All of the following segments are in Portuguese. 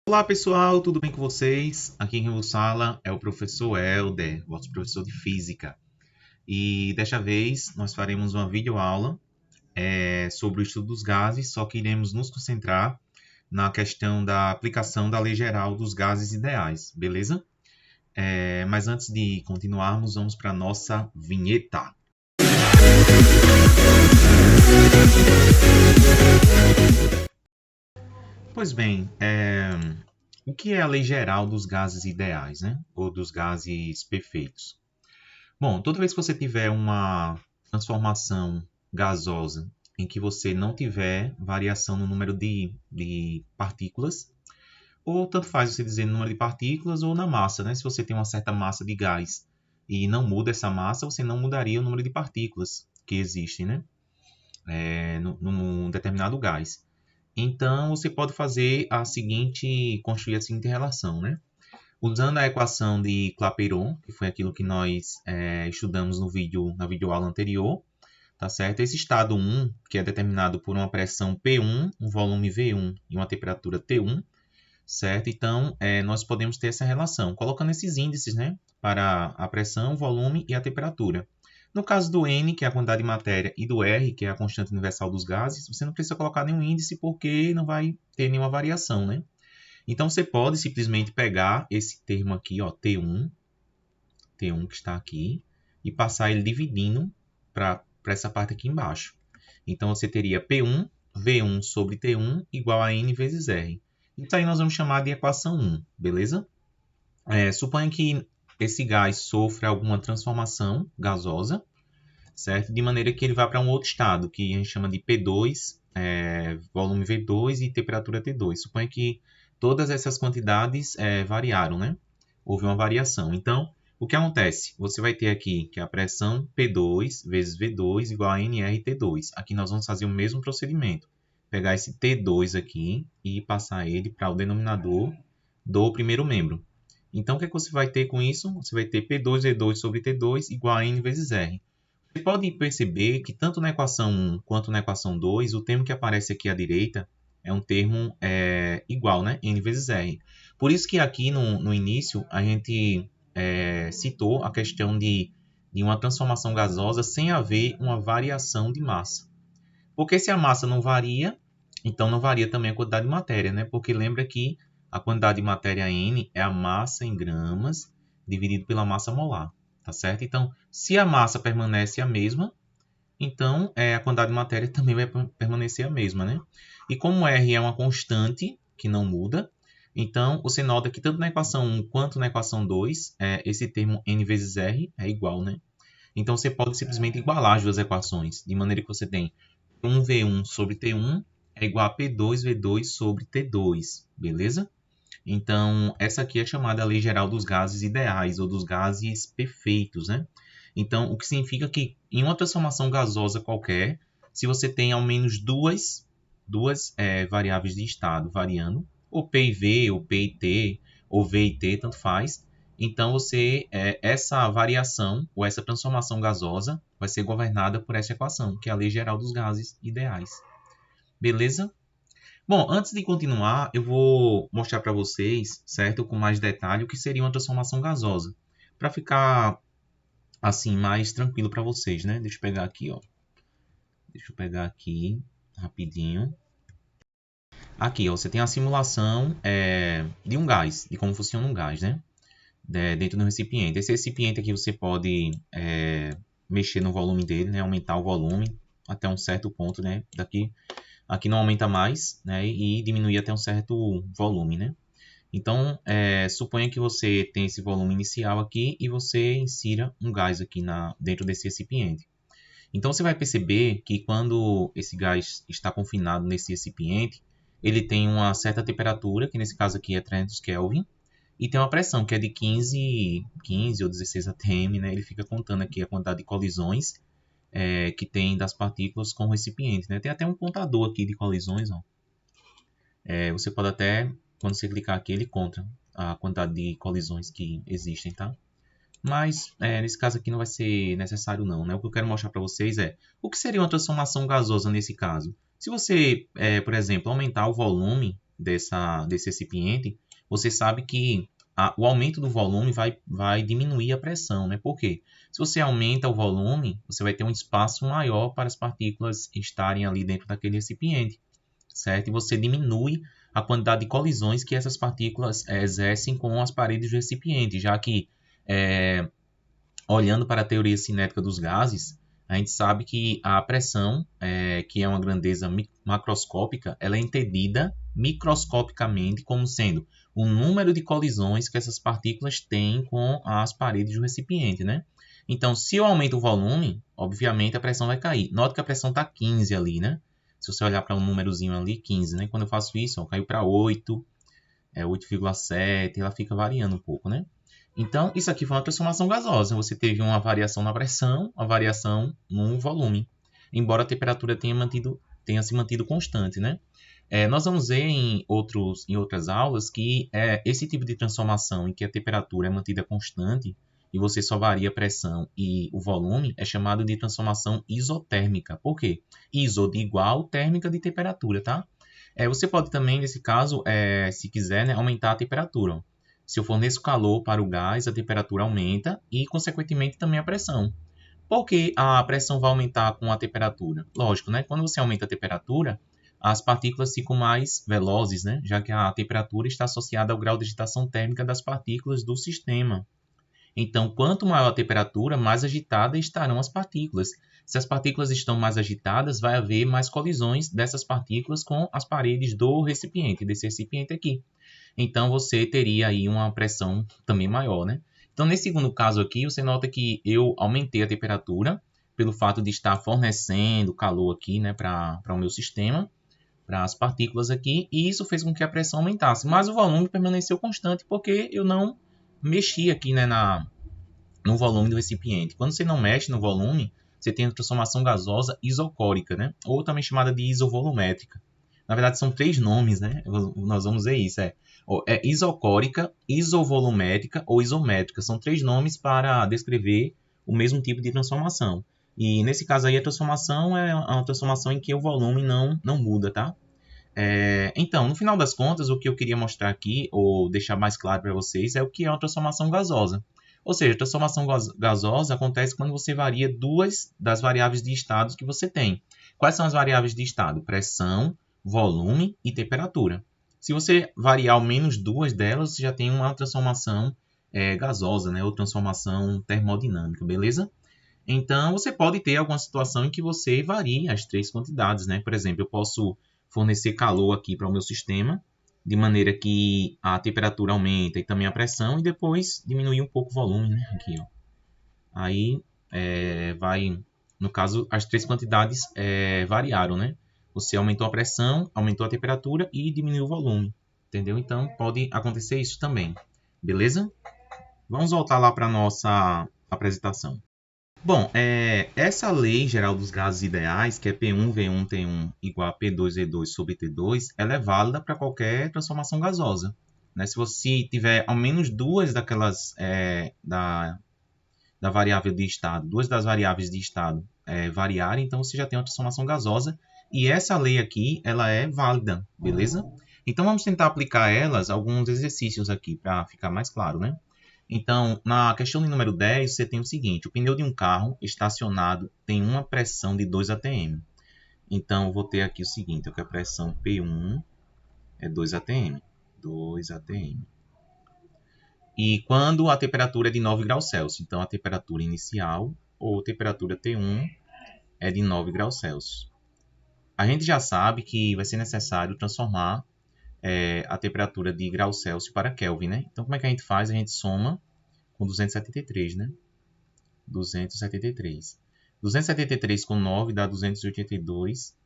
Olá pessoal, tudo bem com vocês? Aqui quem vos fala é o professor Helder, vosso professor de Física. E desta vez nós faremos uma videoaula sobre o estudo dos gases, só que iremos nos concentrar na questão da aplicação da Lei Geral dos Gases Ideais, beleza? Mas antes de continuarmos, vamos para a nossa vinheta. Pois bem, o que é a Lei Geral dos Gases Ideais, né? Ou dos gases perfeitos? Bom, toda vez que você tiver uma transformação gasosa em que você não tiver variação no número de partículas, ou tanto faz você dizer no número de partículas ou na massa, né? Se você tem uma certa massa de gás e não muda essa massa, você não mudaria o número de partículas que existem, né? Num determinado gás. Então, você pode fazer construir a seguinte relação, né? Usando a equação de Clapeyron, que foi aquilo que nós estudamos na videoaula anterior, tá certo? Esse estado 1, que é determinado por uma pressão P1, um volume V1 e uma temperatura T1, certo? Então, nós podemos ter essa relação, colocando esses índices, né, para a pressão, o volume e a temperatura. No caso do N, que é a quantidade de matéria, e do R, que é a constante universal dos gases, você não precisa colocar nenhum índice porque não vai ter nenhuma variação, né? Então, você pode simplesmente pegar esse termo aqui, ó, T1 que está aqui, e passar ele dividindo para essa parte aqui embaixo. Então, você teria P1, V1 sobre T1 igual a N vezes R. Isso aí nós vamos chamar de equação 1, beleza? Suponha que esse gás sofra alguma transformação gasosa, certo? De maneira que ele vá para um outro estado, que a gente chama de P2, volume V2 e temperatura T2. Suponha que todas essas quantidades variaram, né? Houve uma variação. Então, o que acontece? Você vai ter aqui que a pressão P2 vezes V2 igual a nRT2. Aqui nós vamos fazer o mesmo procedimento. Pegar esse T2 aqui e passar ele para o denominador do primeiro membro. Então, o que é que você vai ter com isso? Você vai ter P2V2 sobre T2 igual a N vezes R. Você pode perceber que tanto na equação 1 quanto na equação 2, o termo que aparece aqui à direita é um termo igual, né? N vezes R. Por isso que aqui no início a gente citou a questão de uma transformação gasosa sem haver uma variação de massa. Porque se a massa não varia, então não varia também a quantidade de matéria, né? Porque lembra que a quantidade de matéria N é a massa em gramas dividido pela massa molar, tá certo? Então, se a massa permanece a mesma, então a quantidade de matéria também vai permanecer a mesma, né? E como R é uma constante que não muda, então você nota que tanto na equação 1 quanto na equação 2, esse termo N vezes R é igual, né? Então você pode simplesmente igualar as duas equações, de maneira que você tem 1V1 sobre T1 é igual a P2V2 sobre T2, beleza? Então, essa aqui é chamada Lei Geral dos Gases Ideais ou dos gases perfeitos, né? Então, o que significa que em uma transformação gasosa qualquer, se você tem ao menos duas variáveis de estado variando, ou P e V, ou P e T, ou V e T, tanto faz, então essa variação ou essa transformação gasosa vai ser governada por essa equação, que é a Lei Geral dos Gases Ideais. Beleza? Bom, antes de continuar, eu vou mostrar para vocês, certo, com mais detalhe, o que seria uma transformação gasosa, para ficar assim mais tranquilo para vocês, né? Deixa eu pegar aqui, ó. Deixa eu pegar aqui rapidinho. Aqui, ó, você tem a simulação de um gás, de como funciona um gás, né? Dentro do recipiente. Esse recipiente aqui você pode mexer no volume dele, né? Aumentar o volume até um certo ponto, né? Aqui não aumenta mais, né? E diminuir até um certo volume, né? Então, suponha que você tem esse volume inicial aqui e você insira um gás aqui dentro desse recipiente. Então, você vai perceber que quando esse gás está confinado nesse recipiente, ele tem uma certa temperatura, que nesse caso aqui é 300 Kelvin, e tem uma pressão que é de 15 ou 16 atm, né? Ele fica contando aqui a quantidade de colisões que tem das partículas com o recipiente, né? Tem até um contador aqui de colisões, ó. Você pode até, quando você clicar aqui, ele conta a quantidade de colisões que existem, tá? Mas nesse caso aqui não vai ser necessário não, né? O que eu quero mostrar para vocês é o que seria uma transformação gasosa nesse caso. Se você, por exemplo, aumentar o volume desse recipiente, você sabe que o aumento do volume vai diminuir a pressão, né? Por quê? Se você aumenta o volume, você vai ter um espaço maior para as partículas estarem ali dentro daquele recipiente, certo? E você diminui a quantidade de colisões que essas partículas exercem com as paredes do recipiente, já que, olhando para a teoria cinética dos gases, a gente sabe que a pressão, que é uma grandeza macroscópica, ela é entendida microscopicamente como sendo o número de colisões que essas partículas têm com as paredes do recipiente, né? Então, se eu aumento o volume, obviamente a pressão vai cair. Note que a pressão está 15 ali, né? Se você olhar para um númerozinho ali, 15, né? Quando eu faço isso, ó, caiu para 8, 8,7, ela fica variando um pouco, né? Então, isso aqui foi uma transformação gasosa. Você teve uma variação na pressão, uma variação no volume, embora a temperatura tenha se mantido constante, né? Nós vamos ver em outras aulas que esse tipo de transformação em que a temperatura é mantida constante e você só varia a pressão e o volume é chamado de transformação isotérmica. Por quê? Iso de igual, térmica de temperatura, tá? Você pode também, nesse caso, se quiser, né, aumentar a temperatura. Se eu forneço calor para o gás, a temperatura aumenta e, consequentemente, também a pressão. Por que a pressão vai aumentar com a temperatura? Lógico, né? Quando você aumenta a temperatura, as partículas ficam mais velozes, né? Já que a temperatura está associada ao grau de agitação térmica das partículas do sistema. Então, quanto maior a temperatura, mais agitadas estarão as partículas. Se as partículas estão mais agitadas, vai haver mais colisões dessas partículas com as paredes do recipiente, desse recipiente aqui. Então, você teria aí uma pressão também maior, né? Então, nesse segundo caso aqui, você nota que eu aumentei a temperatura pelo fato de estar fornecendo calor aqui, né, para o meu sistema, para as partículas aqui, e isso fez com que a pressão aumentasse. Mas o volume permaneceu constante porque eu não mexi aqui, né, no volume do recipiente. Quando você não mexe no volume, você tem a transformação gasosa isocórica, né? Ou também chamada de isovolumétrica. Na verdade, são 3 nomes, né? Nós vamos ver isso. Isocórica, isovolumétrica ou isométrica. São 3 nomes para descrever o mesmo tipo de transformação. E nesse caso aí, a transformação é uma transformação em que o volume não muda, tá? Então, no final das contas, o que eu queria mostrar aqui, ou deixar mais claro para vocês, é o que é uma transformação gasosa. Ou seja, a transformação gasosa acontece quando você varia 2 das variáveis de estado que você tem. Quais são as variáveis de estado? Pressão, volume e temperatura. Se você variar ao menos 2 delas, você já tem uma transformação gasosa, né? Ou transformação termodinâmica, beleza? Então, você pode ter alguma situação em que você varie as 3 quantidades, né? Por exemplo, eu posso fornecer calor aqui para o meu sistema, de maneira que a temperatura aumenta e também a pressão, e depois diminuir um pouco o volume, né? Aqui, ó. Aí, no caso, as 3 quantidades variaram, né? Você aumentou a pressão, aumentou a temperatura e diminuiu o volume, entendeu? Então, pode acontecer isso também, beleza? Vamos voltar lá para a nossa apresentação. Bom, essa lei geral dos gases ideais, que é P1V1T1 igual a P2V2 sobre T2, ela é válida para qualquer transformação gasosa, né? Se você tiver ao menos 2 daquelas da variável de estado, 2 das variáveis de estado variarem, então você já tem uma transformação gasosa e essa lei aqui ela é válida, beleza? Então vamos tentar aplicar elas alguns exercícios aqui para ficar mais claro, né? Então, na questão de número 10, você tem o seguinte: o pneu de um carro estacionado tem uma pressão de 2 atm. Então, eu vou ter aqui o seguinte, que a pressão P1 é 2 atm. 2 atm. E quando a temperatura é de 9 graus Celsius, então a temperatura inicial, ou temperatura T1, é de 9 graus Celsius. A gente já sabe que vai ser necessário transformar a temperatura de graus Celsius para Kelvin, né? Então, como é que a gente faz? A gente soma com 273, né? 273. 273 com 9 dá 282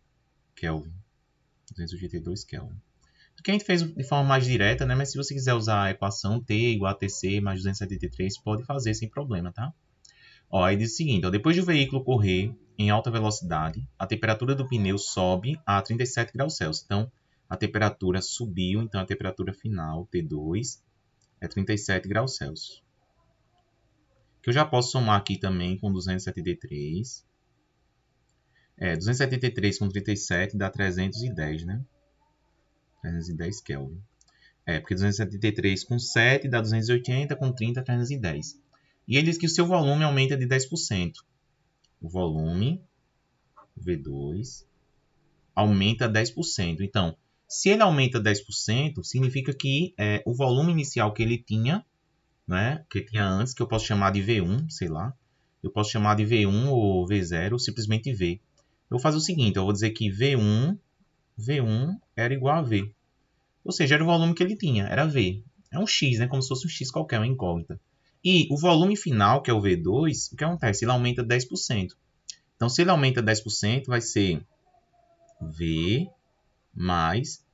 Kelvin. 282 Kelvin. Aqui a gente fez de forma mais direta, né? Mas se você quiser usar a equação T igual a TC mais 273, pode fazer sem problema, tá? Ó, aí diz o seguinte, ó, depois de o veículo correr em alta velocidade, a temperatura do pneu sobe a 37 graus Celsius. Então, a temperatura subiu, então a temperatura final, T2, é 37 graus Celsius. Que eu já posso somar aqui também com 273. 273 com 37 dá 310, né? 310 Kelvin. Porque 273 com 7 dá 280, com 30, 310. E ele diz que o seu volume aumenta de 10%. O volume, V2, aumenta 10%. Então, se ele aumenta 10%, significa que o volume inicial que ele tinha, né, que tinha antes, que eu posso chamar de V1, sei lá, eu posso chamar de V1 ou V0, ou simplesmente V. Eu vou fazer o seguinte, eu vou dizer que V1 era igual a V. Ou seja, era o volume que ele tinha, era V. É um X, né? Como se fosse um X qualquer, uma incógnita. E o volume final, que é o V2, o que acontece? Ele aumenta 10%. Então, se ele aumenta 10%, vai ser V mais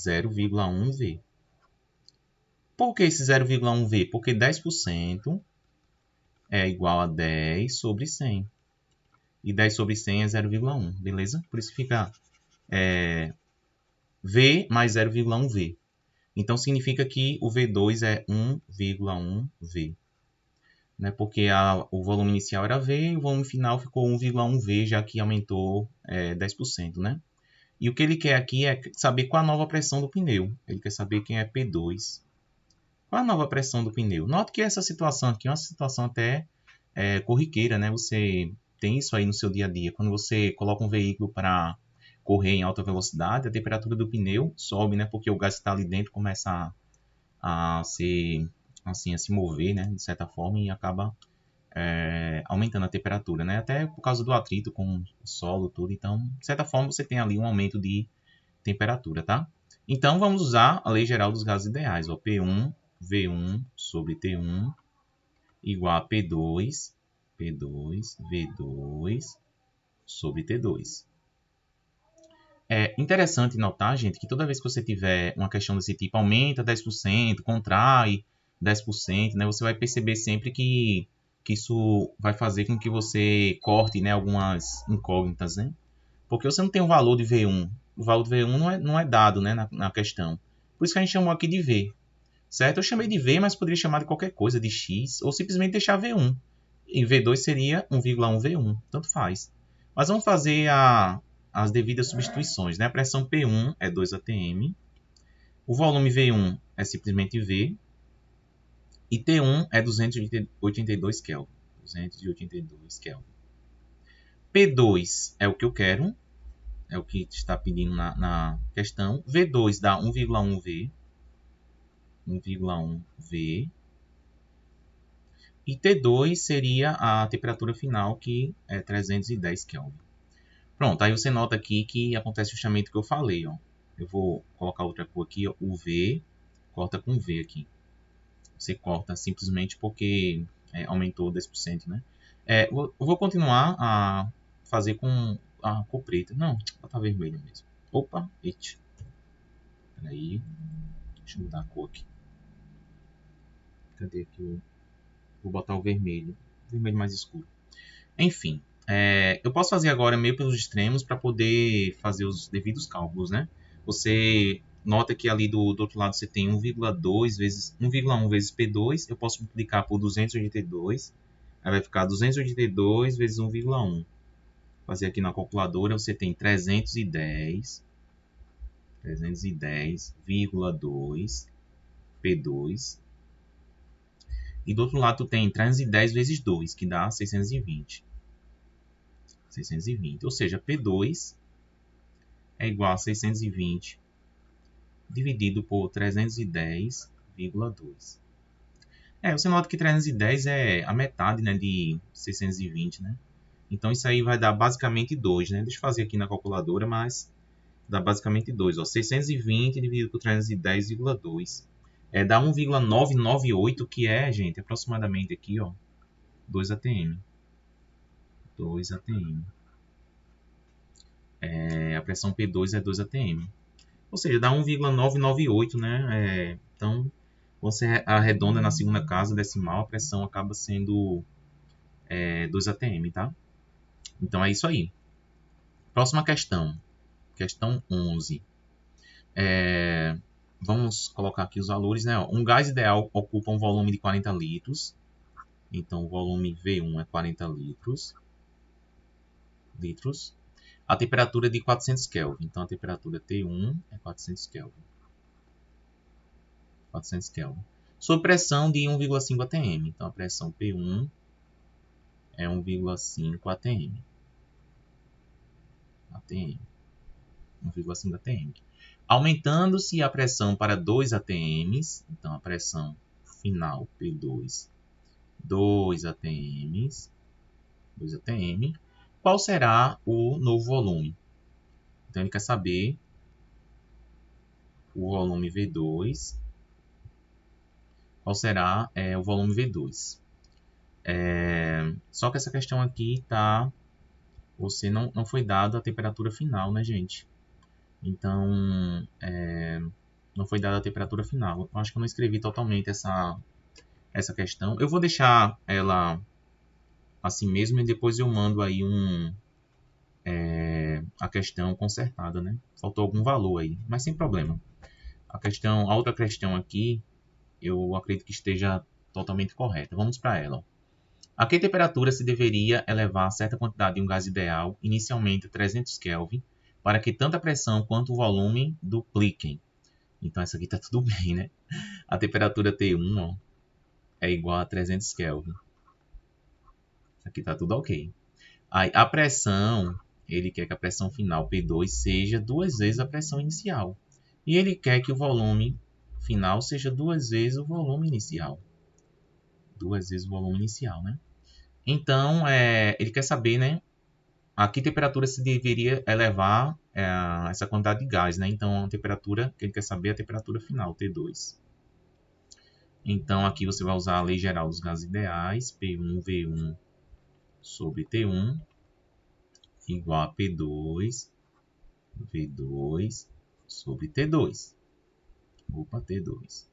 0,1V. Por que esse 0,1V? Porque 10% é igual a 10 sobre 100. E 10 sobre 100 é 0,1, beleza? Por isso fica V mais 0,1V. Então, significa que o V2 é 1,1V. Né? Porque o volume inicial era V e o volume final ficou 1,1V, já que aumentou 10%. Né? E o que ele quer aqui é saber qual a nova pressão do pneu. Ele quer saber quem é P2. Qual a nova pressão do pneu? Note que essa situação aqui é uma situação até corriqueira. Né? Você tem isso aí no seu dia a dia. Quando você coloca um veículo para correr em alta velocidade, a temperatura do pneu sobe, né? Porque o gás que está ali dentro começa a se mover, né? De certa forma, e acaba aumentando a temperatura, né? Até por causa do atrito com o solo, tudo. Então, de certa forma, você tem ali um aumento de temperatura, tá? Então, vamos usar a lei geral dos gases ideais. Ó, P1, V1 sobre T1 igual a P2, V2 sobre T2. É interessante notar, gente, que toda vez que você tiver uma questão desse tipo, aumenta 10%, contrai 10%, né, você vai perceber sempre que isso vai fazer com que você corte, né, algumas incógnitas, né? Porque você não tem o valor de V1. O valor de V1 não é dado, né, na questão. Por isso que a gente chamou aqui de V. Certo? Eu chamei de V, mas poderia chamar de qualquer coisa, de X, ou simplesmente deixar V1. E V2 seria 1,1V1, tanto faz. Mas vamos fazer as devidas substituições. Né? A pressão P1 é 2 atm, o volume V1 é simplesmente V, e T1 é 282 Kelvin. 282 Kelvin. P2 é o que eu quero, é o que está pedindo na questão. V2 dá 1,1V, 1,1V. E T2 seria a temperatura final, que é 310 Kelvin. Pronto, aí você nota aqui que acontece justamente o que eu falei. Ó. Eu vou colocar outra cor aqui, ó, o V, corta com V aqui. Você corta simplesmente porque aumentou 10%, né? Eu vou continuar a fazer com a cor preta. Não, ela tá vermelha mesmo. Opa, eita. Peraí, deixa eu mudar a cor aqui. Cadê aqui? Vou botar o vermelho mais escuro. Enfim, eu posso fazer agora meio pelos extremos para poder fazer os devidos cálculos, né? Você nota que ali do outro lado você tem 1,2 vezes 1,1 vezes P2, eu posso multiplicar por 282, aí vai ficar 282 vezes 1,1. Fazer aqui na calculadora, você tem 310,2 P2. E do outro lado tu tem 310 vezes 2, que dá 620. 620. Ou seja, P2 é igual a 620 dividido por 310,2. Você nota que 310 é a metade, né, de 620, né? Então isso aí vai dar basicamente 2, né? Deixa eu fazer aqui na calculadora, mas dá basicamente 2. Ó. 620 dividido por 310,2. Dá 1,998, que gente, aproximadamente aqui, ó, 2 atm. 2 atm. A pressão P2 é 2 atm. Ou seja, dá 1,998, né? Então, você arredonda na segunda casa decimal, a pressão acaba sendo 2 atm, tá? Então, é isso aí. Próxima questão. Questão 11. Vamos colocar aqui os valores, né? Um gás ideal ocupa um volume de 40 litros. Então, o volume V1 é 40 litros. a temperatura é de 400 Kelvin. Então, a temperatura T1 é 400 Kelvin. 400 Kelvin. Sob pressão de 1,5 atm. Então, a pressão P1 é 1,5 atm. 1,5 atm. Aumentando-se a pressão para 2 atm. Então, a pressão final P2, 2 atm. 2 atm. Qual será o novo volume? Então, ele quer saber o volume V2. Qual será o volume V2? Só que essa questão aqui tá... Você não foi dado a temperatura final, né, gente? Então, não foi dada a temperatura final. Eu acho que eu não escrevi totalmente essa questão. Eu vou deixar ela assim mesmo e depois eu mando aí a questão consertada, né? Faltou algum valor aí, mas sem problema. A outra questão aqui, eu acredito que esteja totalmente correta. Vamos para ela. A que temperatura se deveria elevar certa quantidade de um gás ideal, inicialmente a 300 Kelvin, para que tanto a pressão quanto o volume dupliquem? Então, essa aqui está tudo bem, né? A temperatura T1 ó, é igual a 300 Kelvin. Aqui está tudo ok. Aí, a pressão, ele quer que a pressão final P2 seja 2 vezes a pressão inicial. E ele quer que o volume final seja 2 vezes o volume inicial. 2 vezes o volume inicial, né? Então, ele quer saber, né, a que temperatura se deveria elevar essa quantidade de gás, né? Então, a temperatura que ele quer saber é a temperatura final, T2. Então, aqui você vai usar a lei geral dos gases ideais, P1V1 sobre T1, igual a P2, V2 sobre T2. Opa, T2.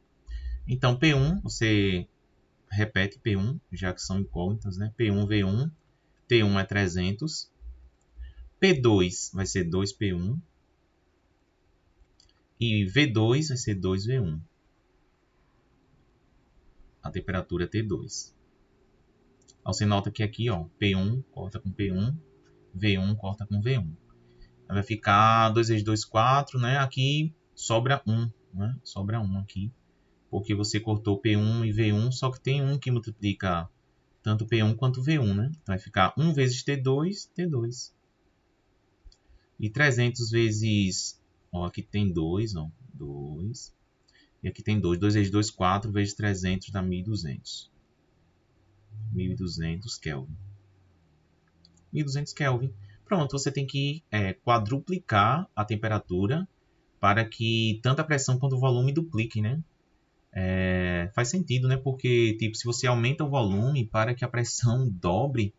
Então, P1, você repete P1, já que são incógnitas, né? P1V1, T1 é 300, P2 vai ser 2P1 e V2 vai ser 2V1. A temperatura T2. Você nota que aqui, ó, P1 corta com P1, V1 corta com V1. Vai ficar 2 vezes 2, 4, né? Aqui sobra 1, né? Sobra 1 aqui, porque você cortou P1 e V1, só que tem 1 que multiplica tanto P1 quanto V1, né? Então vai ficar 1 vezes T2, T2. E 300 vezes... Ó, aqui tem 2, ó. 2. E aqui tem 2. 2 vezes 2, 4. Vezes 300 dá 1.200. 1.200 Kelvin. 1.200 Kelvin. Pronto, você tem que quadruplicar a temperatura para que tanto a pressão quanto o volume dupliquem, né? Faz sentido, né? Porque, tipo, se você aumenta o volume para que a pressão dobre,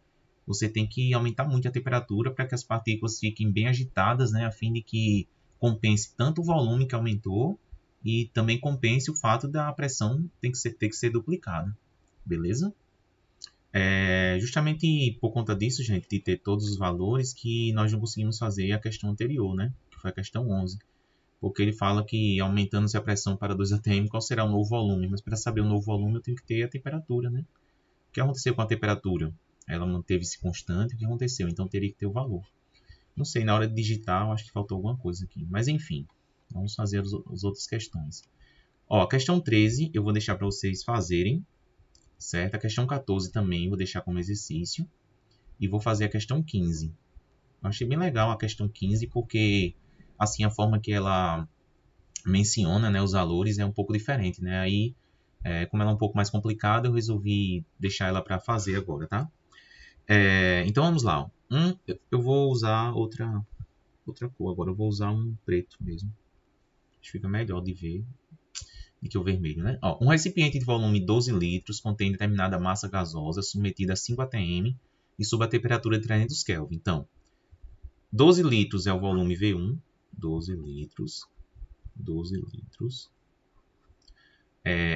você tem que aumentar muito a temperatura para que as partículas fiquem bem agitadas, né? A fim de que compense tanto o volume que aumentou e também compense o fato da pressão ter que ser duplicada. Beleza? Justamente por conta disso, gente, de ter todos os valores, que nós não conseguimos fazer a questão anterior, né? Que foi a questão 11. Porque ele fala que aumentando-se a pressão para 2 atm, qual será o novo volume? Mas para saber o novo volume, eu tenho que ter a temperatura, né? O que aconteceu com a temperatura? Ela manteve-se constante, o que aconteceu? Então teria que ter o valor. Não sei, na hora de digitar, eu acho que faltou alguma coisa aqui. Mas enfim, vamos fazer as outras questões. Ó, a questão 13 eu vou deixar para vocês fazerem, certo? A questão 14 também vou deixar como exercício. E vou fazer a questão 15. Eu achei bem legal a questão 15, porque assim a forma que ela menciona, né, os valores é um pouco diferente, né? Aí, como ela é um pouco mais complicada, eu resolvi deixar ela para fazer agora, tá? Então vamos lá. Eu vou usar outra cor agora. Eu vou usar um preto mesmo. Acho que fica melhor de ver do que o vermelho, né? Ó, um recipiente de volume 12 litros contém determinada massa gasosa submetida a 5 atm e sob a temperatura de 300 Kelvin. Então, 12 litros é o volume V1. 12 litros. 12 litros.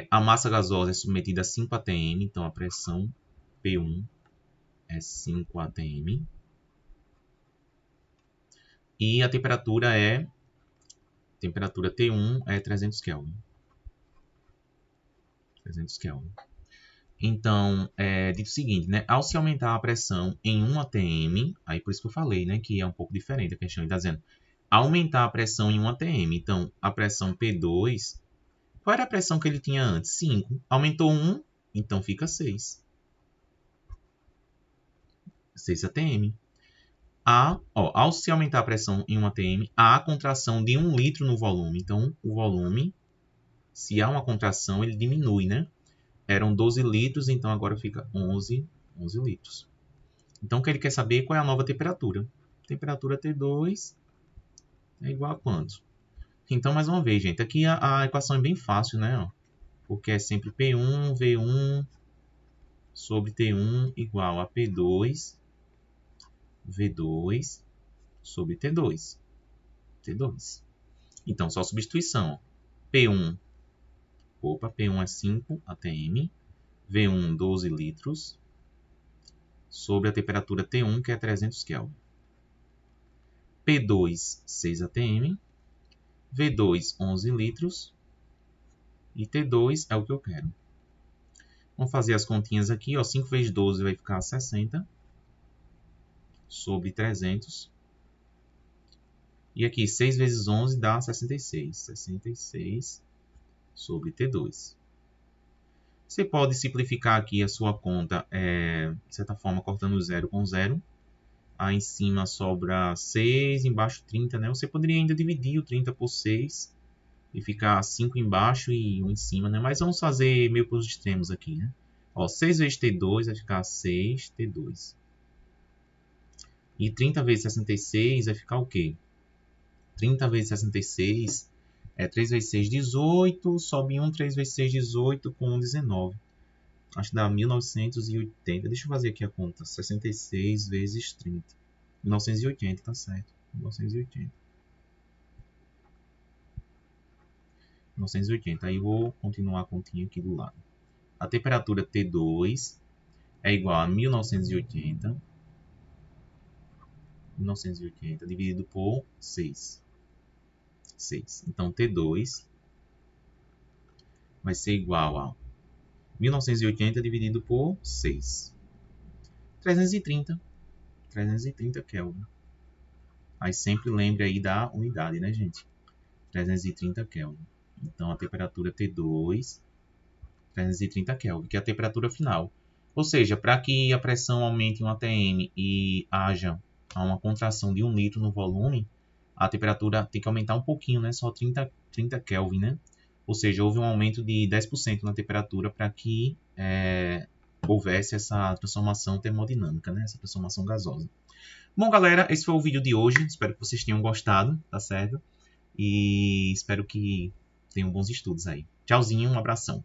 A massa gasosa é submetida a 5 atm, então a pressão P1 é 5 atm. E a temperatura T1 é 300 Kelvin. 300 Kelvin. Então, é dito o seguinte, né? Ao se aumentar a pressão em 1 atm, aí por isso que eu falei, né? Que é um pouco diferente a questão. Ele está dizendo, aumentar a pressão em 1 atm. Então, a pressão P2, qual era a pressão que ele tinha antes? 5. Aumentou 1, então fica 6. 6 atm. Ao se aumentar a pressão em 1 atm, há a contração de 1 litro no volume. Então, o volume, se há uma contração, ele diminui, né? Eram 12 litros, então agora fica 11 litros. Então, o que ele quer saber qual é a nova temperatura. Temperatura T2 é igual a quanto? Então, mais uma vez, gente, aqui a equação é bem fácil, né? Porque é sempre P1, V1 sobre T1 igual a P2, V2 sobre T2. T2. Então, só substituição. P1 é 5 atm, V1 12 litros, sobre a temperatura T1, que é 300 Kelvin. P2, 6 atm, V2, 11 litros, e T2 é o que eu quero. Vamos fazer as continhas aqui, ó. 5 vezes 12 vai ficar 60, sobre 300. E aqui, 6 vezes 11 dá 66. 66 sobre T2. Você pode simplificar aqui a sua conta, de certa forma, cortando 0 com 0. Aí em cima sobra 6, embaixo 30, né? Você poderia ainda dividir o 30 por 6 e ficar 5 embaixo e 1 em cima, né? Mas vamos fazer meio para os extremos aqui, né? Ó, 6 vezes T2 vai ficar 6 T2. E 30 vezes 66 vai ficar o quê? 30 vezes 66 é 3 vezes 6, 18. Sobe 1, 3 vezes 6, 18 com 1, 19. Acho que dá 1980. Deixa eu fazer aqui a conta. 66 vezes 30. 1980, tá certo. 1980. 1980. Aí eu vou continuar a continha aqui do lado. A temperatura T2 é igual a 1980. 1980 dividido por 6. 6. Então, T2 vai ser igual a 1980 dividido por 6. 330. 330 Kelvin. Aí sempre lembre aí da unidade, né, gente? 330 Kelvin. Então, a temperatura T2, 330 Kelvin, que é a temperatura final. Ou seja, para que a pressão aumente em 1 atm e haja uma contração de 1 litro no volume, a temperatura tem que aumentar um pouquinho, né? Só 30 Kelvin, né? Ou seja, houve um aumento de 10% na temperatura para que houvesse essa transformação termodinâmica, né? Essa transformação gasosa. Bom, galera, esse foi o vídeo de hoje. Espero que vocês tenham gostado, tá certo? E espero que tenham bons estudos aí. Tchauzinho, um abração.